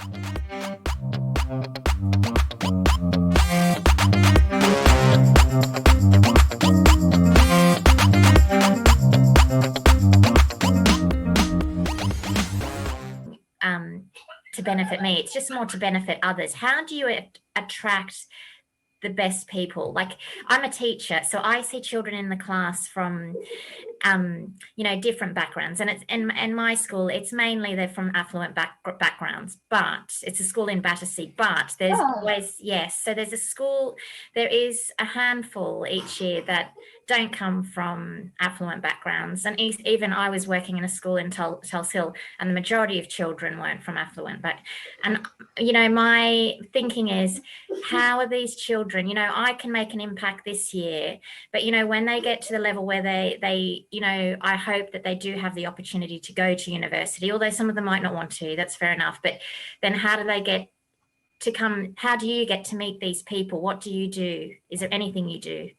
To benefit me, it's just more to benefit others. How do you attract the best people? Like, I'm a teacher, so I see children in the class from different backgrounds, and it's in my school, it's mainly they're from affluent backgrounds, but it's a school in Battersea, but there's always, yes, so there's a school, there is a handful each year that don't come from affluent backgrounds, and even I was working in a school in Tulse Hill, and the majority of children weren't from affluent back. And my thinking is, how are these children, I can make an impact this year, but when they get to the level where they I hope that they do have the opportunity to go to university, although some of them might not want to, that's fair enough, but then how do they get to come, how do you get to meet these people? What do you do? Is there anything you do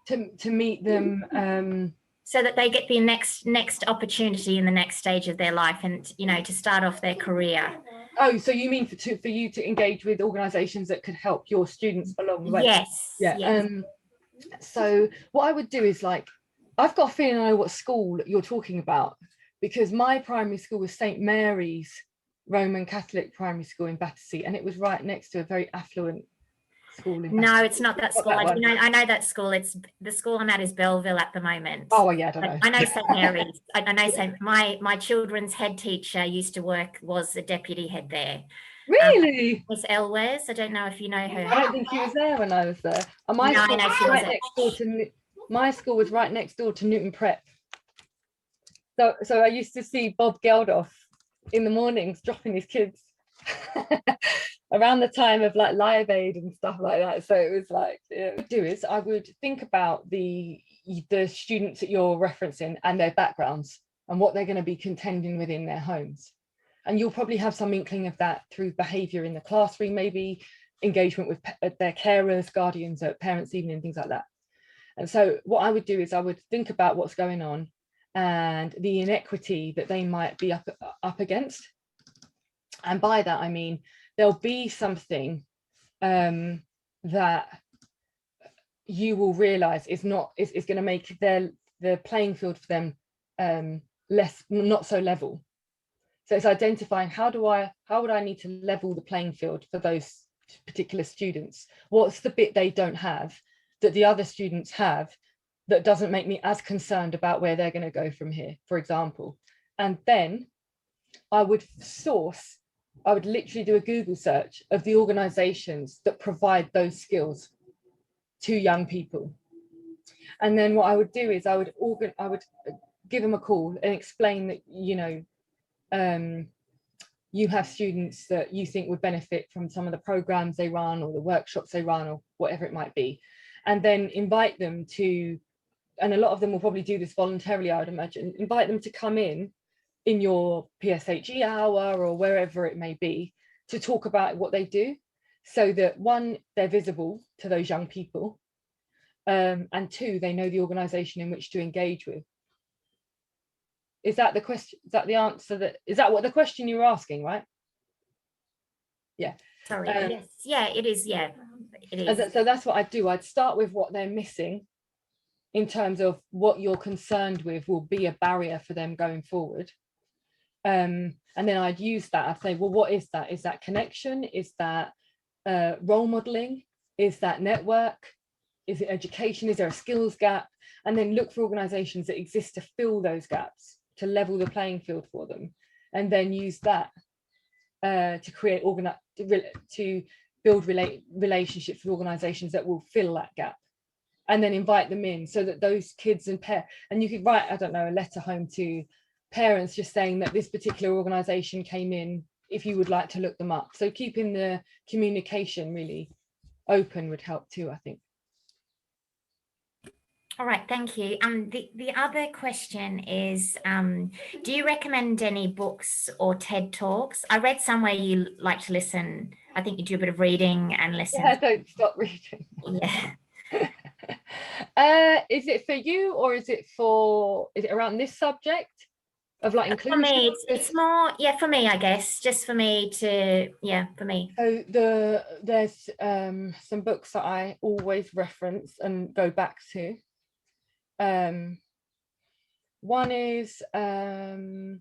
to meet them, so that they get the next opportunity in the next stage of their life, and to start off their career? Oh, so you mean for you to engage with organizations that could help your students along the way? Yes. Yeah. Yes. So what I would do is, like, I've got a feeling I know what school you're talking about, because my primary school was St Mary's Roman Catholic Primary School in Battersea, and it was right next to a very affluent school in Battersea. No, it's not that school. I know that school. It's the school I'm at is Belleville at the moment. Oh yeah, I don't know. I know St Mary's. I know my children's head teacher was a deputy head there. Really? Miss Elwes. I don't know if you know her. I don't think she was there when I was there. And my school was right next door to Newton Prep. So I used to see Bob Geldof in the mornings dropping his kids around the time of like Live Aid and stuff like that. So it was like, I would think about the students that you're referencing and their backgrounds and what they're going to be contending with in their homes. And you'll probably have some inkling of that through behaviour in the classroom, maybe engagement with their carers, guardians at parents' evening, things like that. And so what I would do is I would think about what's going on and the inequity that they might be up against. And by that, I mean, there'll be something that you will realise is going to make the playing field for them not so level. So it's identifying how would I need to level the playing field for those particular students? What's the bit they don't have that the other students have that doesn't make me as concerned about where they're going to go from here, for example? And then I would literally do a Google search of the organizations that provide those skills to young people. And then what I would do is I would give them a call and explain that, you have students that you think would benefit from some of the programs they run or the workshops they run or whatever it might be. And then invite them to, and a lot of them will probably do this voluntarily, I would imagine, invite them to come in your PSHE hour or wherever it may be to talk about what they do, so that one, they're visible to those young people, and two, they know the organisation in which to engage with. Is that the question? Is that the answer? Is that what the question you were asking, right? Yeah. Sorry. Yes. Yeah, it is. Yeah, it is. So that's what I'd do. I'd start with what they're missing in terms of what you're concerned with will be a barrier for them going forward. And then I'd use that. I'd say, well, what is that? Is that connection? Is that role modeling? Is that network? Is it education? Is there a skills gap? And then look for organizations that exist to fill those gaps, to level the playing field for them, and then use that to create to build relationships with organizations that will fill that gap, and then invite them in so that those kids and you could write, I don't know, a letter home to parents just saying that this particular organization came in, if you would like to look them up. So keeping the communication really open would help too, I think. All right, thank you. The other question is, do you recommend any books or TED Talks? I read somewhere you like to listen. I think you do a bit of reading and listen. Yeah, don't stop reading. Yeah. Is it for you, or is it around this subject? of like For inclusion? me, it's more, yeah, for me, I guess, just for me to, yeah, for me. So there's some books that I always reference and go back to. One is called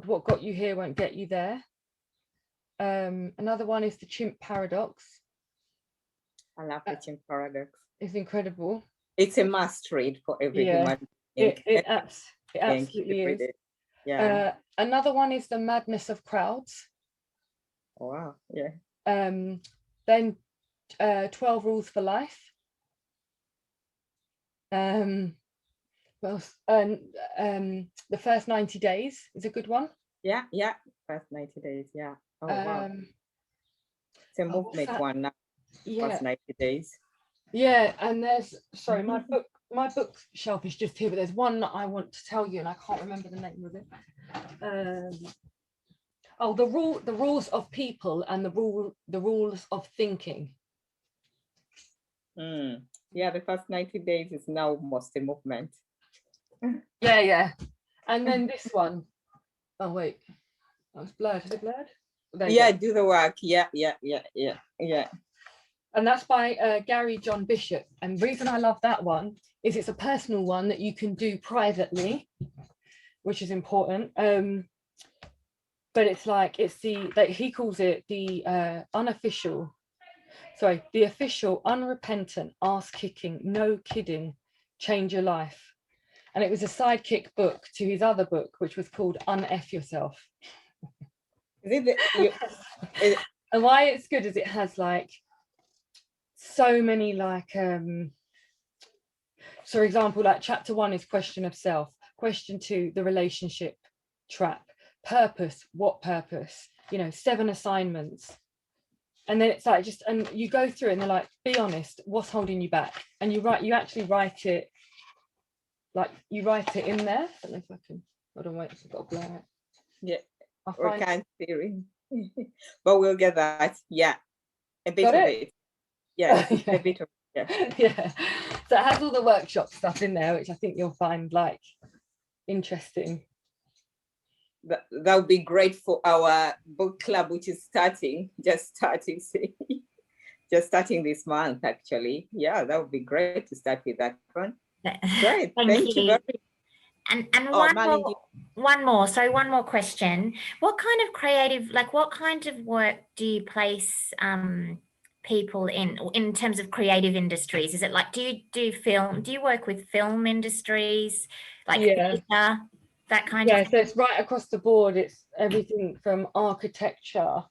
What Got You Here Won't Get You There. Another one is The Chimp Paradox. I love The Chimp Paradox. It's incredible. It's a must read for every human being. It absolutely is. Yeah. Another one is The Madness of Crowds. Oh, wow. Yeah. Then 12 Rules for Life. Well, The First 90 Days is a good one. Yeah. First 90 days. Yeah. Oh, wow. It's a movement one now. Yeah. First 90 days. Yeah, and there's, sorry, my bookshelf is just here, but there's one that I want to tell you, and I can't remember the name of it. The Rules of People and the Rules of Thinking. Yeah, the first 90 days is now almost a movement. Yeah. And then this one. Oh wait, that was blurred. Is it blurred? Yeah, do the work. Yeah. And that's by Gary John Bishop. And the reason I love that one is it's a personal one that you can do privately, which is important. But it's like, he calls it the official, unrepentant, ass-kicking, no kidding, change your life. And it was a sidekick book to his other book, which was called Un-F Yourself. And why it's good is it has like so many like for example, like chapter 1 is question of self, question 2 the relationship trap, purpose, what purpose, 7 assignments, and then it's like and you go through and they're like, be honest, what's holding you back, and you actually write it, like you write it in there. I don't know if I can, hold on, wait, I've got to blur it. Yeah, we can't see it. But we'll get that. Yeah, a bit of it. Yeah, a bit of it. Yeah. So it has all the workshop stuff in there, which I think you'll find like interesting. That would be great for our book club, which is just starting this month, actually. Yeah, that would be great to start with that one. Great. Thank you very much. And one more question. What kind of what kind of work do you place people in terms of creative industries? Is it like, do you do film? Do you work with film industries, like theatre, that kind of thing? Yeah, so it's right across the board. It's everything from architecture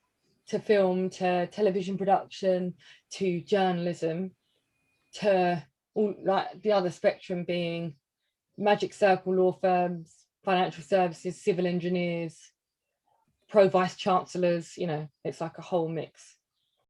to film to television production to journalism to all like the other spectrum being magic circle law firms, financial services, civil engineers, pro vice chancellors, it's like a whole mix.